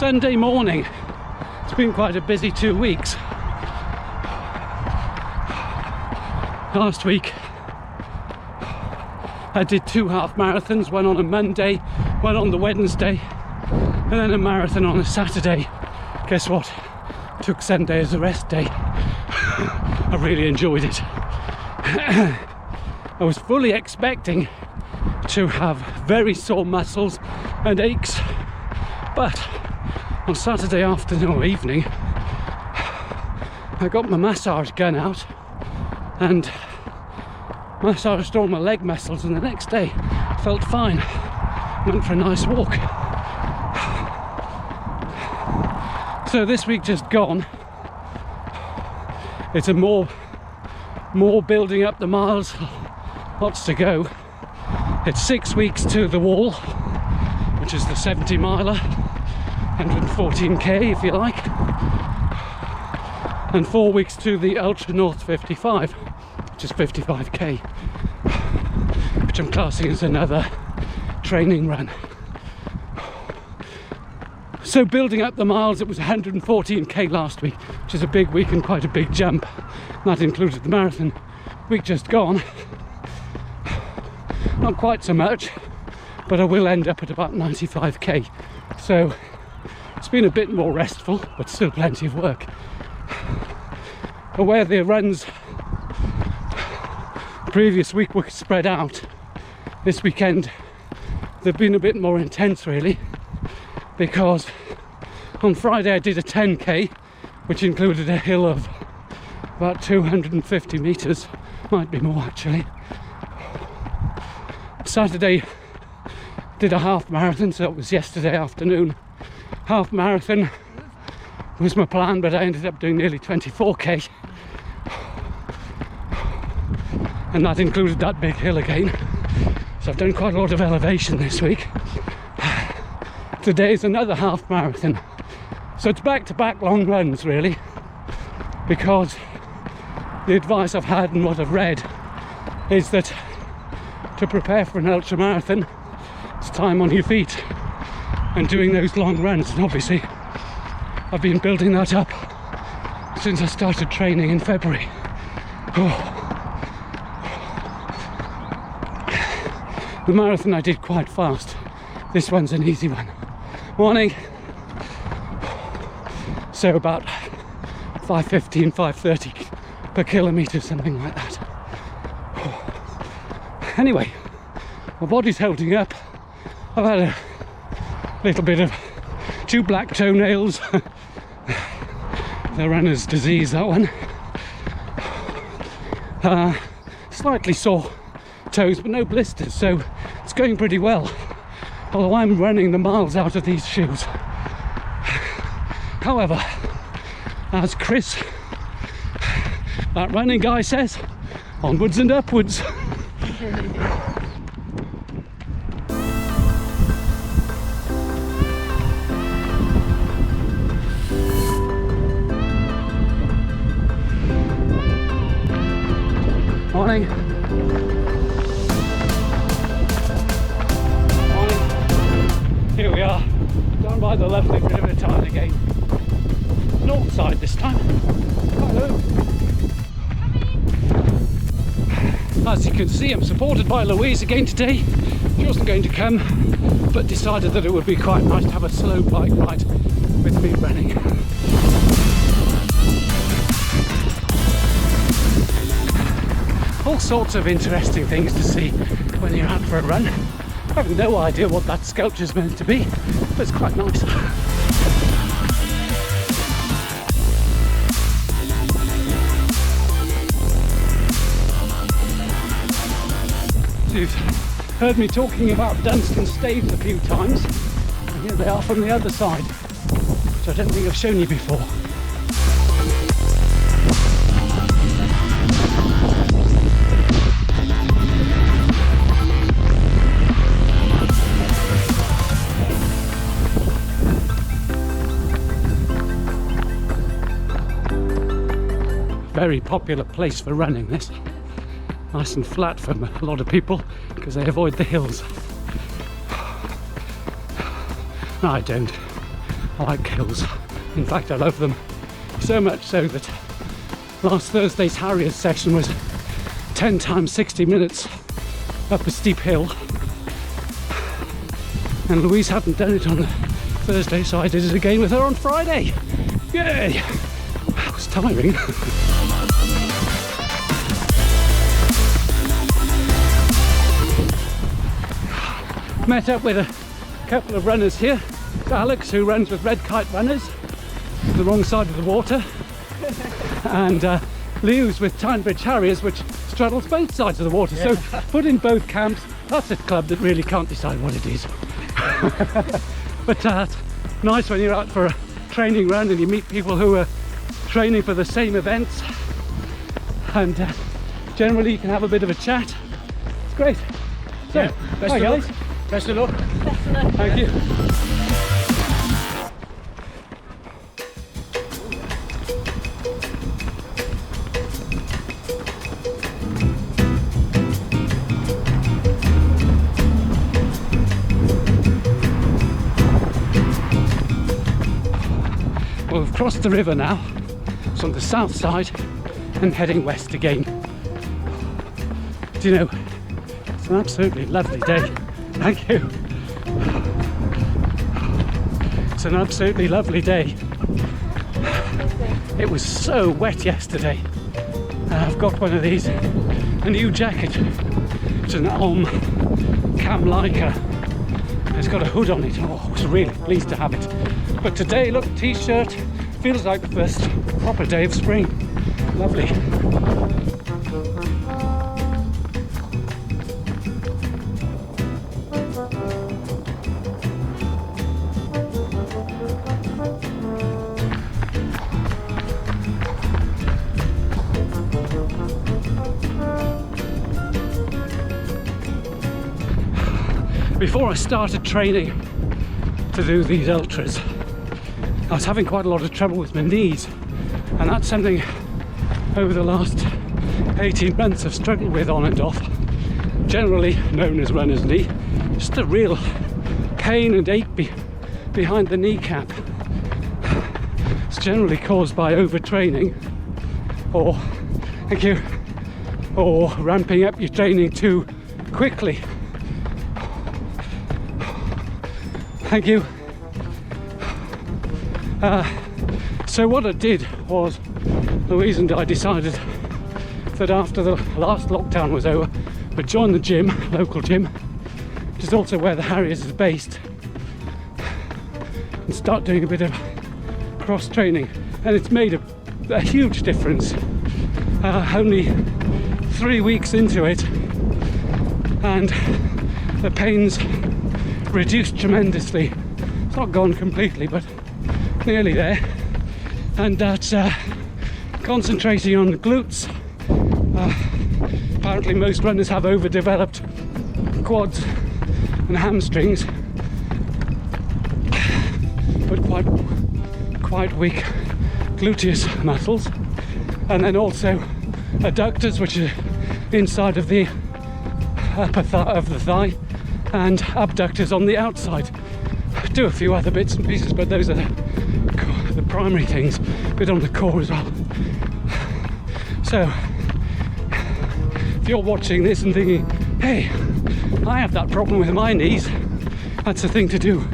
Sunday morning. It's been quite a busy 2 weeks. Last week I did 2 half marathons, one on a Monday, one on the Wednesday, and then a marathon on a Saturday. Guess what? Took Sunday as a rest day. I really enjoyed it. I was fully expecting to have very sore muscles and aches, but on Saturday afternoon or evening I got my massage gun out and massaged all my leg muscles, and the next day felt fine. Went for a nice walk. So this week just gone, it's a more building up the miles, lots to go. It's 6 weeks to the wall, which is the 70 miler, 114k if you like, and 4 weeks to the Ultra North 55, which is 55k, which I'm classing as another training run. So building up the miles, it was 114k last week, which is a big week and quite a big jump. That included the marathon. Week just gone, not quite so much, but I will end up at about 95k. So it's been a bit more restful, but still plenty of work. But where the runs previous week were spread out, this weekend they've been a bit more intense really, because on Friday I did a 10k, which included a hill of about 250 meters, might be more actually. Saturday did a half marathon, so it was yesterday afternoon. Half marathon was my plan, but I ended up doing nearly 24k, and that included that big hill again. So I've done quite a lot of elevation this week. Today is another half marathon, so it's back-to-back long runs really, because the advice I've had and what I've read is that to prepare for an ultra marathon, it's time on your feet and doing those long runs, and obviously I've been building that up since I started training in February. The marathon I did quite fast. This one's an easy one. Morning. So about 5:15, 5:30 per kilometre, something like that. Anyway, my body's holding up. I've had a little bit of 2 black toenails. The runner's disease, that one. Slightly sore toes, but no blisters, so it's going pretty well. Although I'm running the miles out of these shoes. However, as Chris, that running guy, says, onwards and upwards. Morning. Morning. Here we are, down by the lovely bit of a tile again. North side this time. Hello. As you can see, I'm supported by Louise again today. She wasn't going to come, but decided that it would be quite nice to have a slow bike ride with me running. All sorts of interesting things to see when you're out for a run. I have no idea what that sculpture's meant to be, but it's quite nice. You've heard me talking about Dunstan Staves a few times, and here they are from the other side, which I don't think I've shown you before. Very popular place for running, this. Nice and flat for a lot of people because they avoid the hills. No, I don't. I like hills. In fact, I love them so much so that last Thursday's Harriers session was 10 times 60 minutes up a steep hill, and Louise hadn't done it on Thursday, so I did it again with her on Friday. Yay! That was tiring. Met up with a couple of runners here. It's Alex, who runs with Red Kite Runners, the wrong side of the water, and Lewis with Tynesbridge Harriers, which straddles both sides of the water. Yeah. So put in both camps. That's a club that really can't decide what it is. But it's nice when you're out for a training run and you meet people who are training for the same events, and generally you can have a bit of a chat. It's great. So, yeah, hi guys. Best of luck. Best of luck. Thank you. Well, we've crossed the river now. It's on the south side and heading west again. Do you know, it's an absolutely lovely day. Thank you. It's an absolutely lovely day. It was so wet yesterday. I've got one of these, a new jacket. It's an Cam Leica. It's got a hood on it. Oh, I was really pleased to have it. But today, look, t-shirt, feels like the first proper day of spring. Lovely. Before I started training to do these ultras, I was having quite a lot of trouble with my knees, and that's something over the last 18 months I've struggled with on and off, generally known as runner's knee. Just a real pain and ache behind the kneecap. It's generally caused by overtraining or, thank you, or ramping up your training too quickly. Thank you. So what I did was, Louise and I decided that after the last lockdown was over, we'd join the gym, local gym, which is also where the Harriers is based, and start doing a bit of cross training. And it's made a huge difference. Only 3 weeks into it, and the pain's reduced tremendously. It's not gone completely, but nearly there. And that's concentrating on the glutes. Apparently most runners have overdeveloped quads and hamstrings, but quite weak gluteus muscles, and then also adductors, which are inside of the upper of the thigh, and abductors on the outside. Do a few other bits and pieces, but those are the primary things. A bit on the core as well. So if you're watching this and thinking, hey, I have that problem with my knees, that's the thing to do.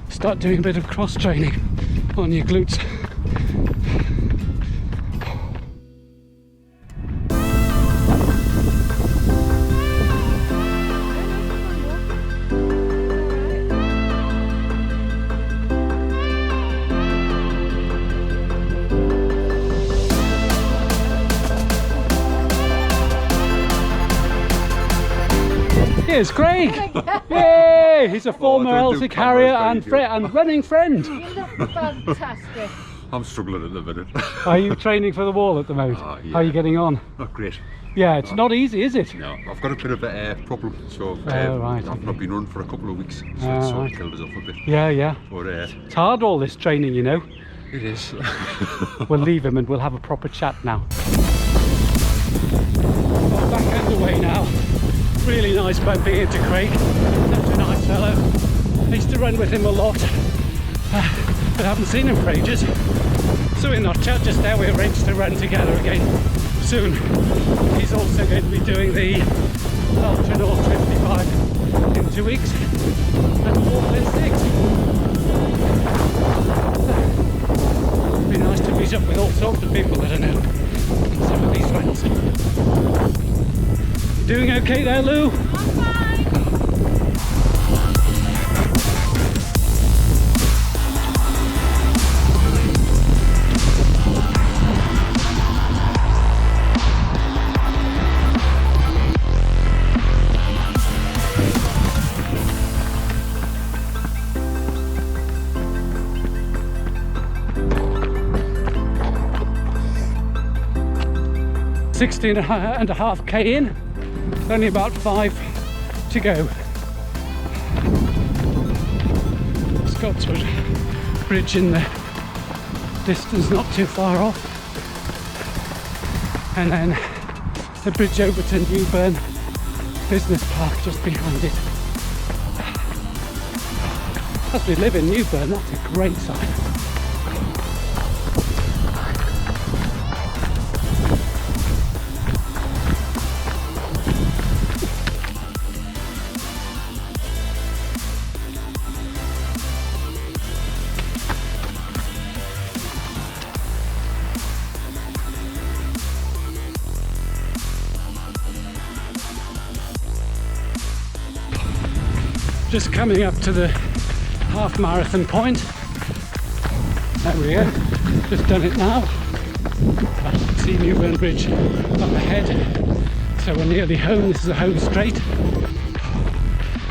Start doing a bit of cross training on your glutes. Here's Craig! Yay! He's a former Celtic Harrier and running friend. You look fantastic. I'm struggling at the minute. Are you training for the wall at the moment? Yeah. How are you getting on? Not great. Yeah, it's not easy, is it? No, I've got a bit of a air problem, so right, I've not been running for a couple of weeks, so it's sort of killed us off a bit. Yeah. But It's hard, all this training, you know. it is. We'll leave him and we'll have a proper chat now. Well, back underway now. Really nice bumping into Craig. Such a nice fellow. I used to run with him a lot, but I haven't seen him for ages. So we're not chat just now, we arranged to run together again soon. He's also going to be doing the Ultra North 55 in 2 weeks and the walk in 6. It'd be nice to meet up with all sorts of people that I know on some of these runs. You doing okay there, Lou? I'm fine. 16.5k in, only about 5 to go. Scotswood Bridge in the distance, not too far off, and then the bridge over to Newburn Business Park just behind it. As we live in Newburn, that's a great sign. Just coming up to the half marathon point. There we go, just done it now. I can see Newburn Bridge up ahead, so we're nearly home. This is a home straight.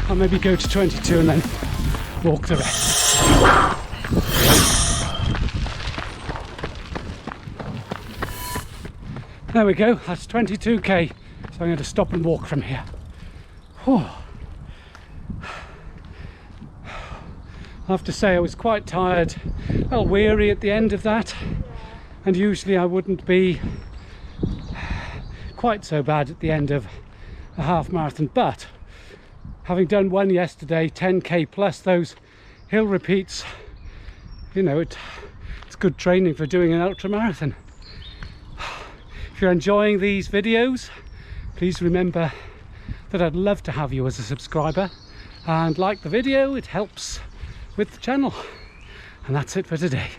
I'll maybe go to 22 and then walk the rest. There we go, that's 22k, so I'm going to stop and walk from here. Whew. I have to say I was quite tired, well, weary at the end of that, and usually I wouldn't be quite so bad at the end of a half marathon, but having done one yesterday, 10k plus those hill repeats, you know, it's good training for doing an ultra marathon. If you're enjoying these videos, please remember that I'd love to have you as a subscriber, and like the video, it helps with the channel. And that's it for today.